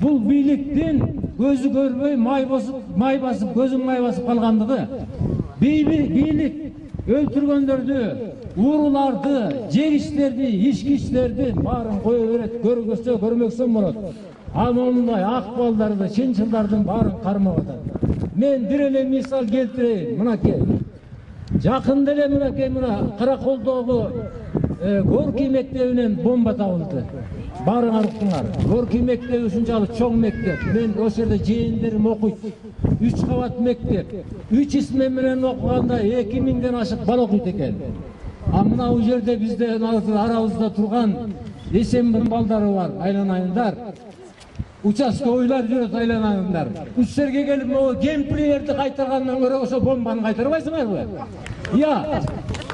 Бұл бийликтин көзү көрбөй май басып, көзүн май басып калгандыгы. Бийлик өлтүргөндөрдү, ууруларды, жегичтерди, ичкичтерди баарын кое берет, көргөзсө көрмөксөн болот. Ал мондай ак балдарды, чынчылдардын баарын кармап атат. Мен бир эле мисал келтирейин, мынакей. Жакында эле мынакей Караколдогу Горький мектебинен бомба табылды. Барыңар уктуңар. Горький мектеби ушунчалык чоң мектеп. Мен ошол жерде жээндерим окуйт. 3 кабат мектеп. 3 исмен менен окуганда 2000ден ашык бала окуйт экен. А мына бул жерде бизде арабызда турган эсенбин балдары бар, айланайындар. Участковыйлар жүрөт, айланайындар. Уч жерге келип могу кемпирлерди кайтаргандан көрө ошо бомбаны кайтарбайсыңарбы? Я.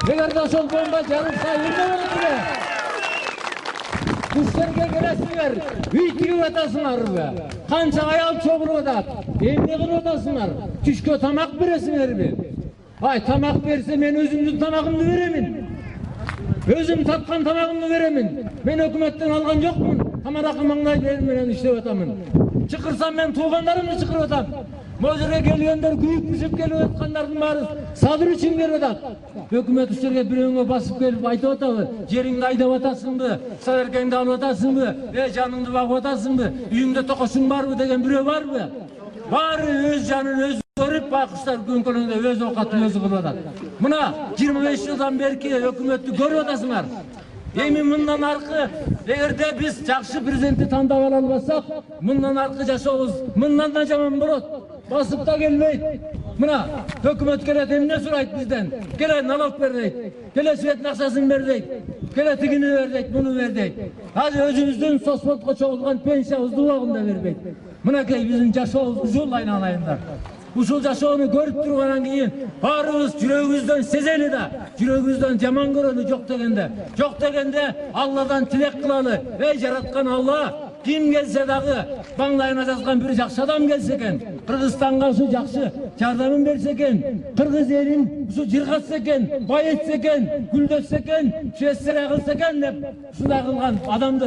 Эгерде ошол бомба жарылса эмне болот эле? Уч жерге келесиңер, үй тигип атасыңарбы? Канча аял чогулуп атат? Эмне кылып атасыңар? Түшкө тамак бересиңерби? Ай, тамак берсе мен өзүмдүн тамагымды беремин. Өзүм тапкан тамагымды беремин. Мен өкмөттөн алган жокмун. Тамарака маңдай менен иштеп атамын. Чыкырсам мен туугандарымды чыкырып атам. Могу жерге келгендер күйүп пишип келип аткандардын баары садыр үчүн келип атат. Өкмөт ушерге бирөөгө басып келип айтып атабы? Жериңди айдап атасыңбы? Садыркеңди алып атасыңбы? Жаныңды багып атасыңбы? Үйүңдө токошуң барбы деген бирөө барбы? Баары өз жанын өзү көрүп, байкуштар көңкөлөңдө өз оокатын өзү кылып атат. Мына 25 жылдан берки өкмөттү көрүп атасыңар. Эми мындан аркы, эгерде биз жакшы президентти тандап ала албасак, мындан аркы жашообуз мындан да жаман болот. Басып да келбейт. Мына өкмөт келет, эмне сурайт бизден? Келе налог бер дейт. Келе светтин акчасын бер дейт. Келе тигини бер дейт, муну бер дейт. Азыр өзүбүздүн соцфондко чогулган пенсиябызды убагында бербейт. Мынакей биздин жашообуз ушул, айланайындар. Ушул жашоону көрүп тургандан кийин баарыбыз жүрөгүбүздөн сезели да, жүрөгүбүздөн жаман көрөнү жок дегенде. Жок дегенде Алладан тилек кылалы. Эй жараткан Алла, ким келсе дагы маңдайына жазган бир жакшы адам келсе экен, Кыргызстанга ушу жакшы жардамын берсе экен, кыргыз элин ушу жыргатса экен, байытса экен, гүлдөтсө экен, чөстөрө кылса экен деп ушундай кылган адамды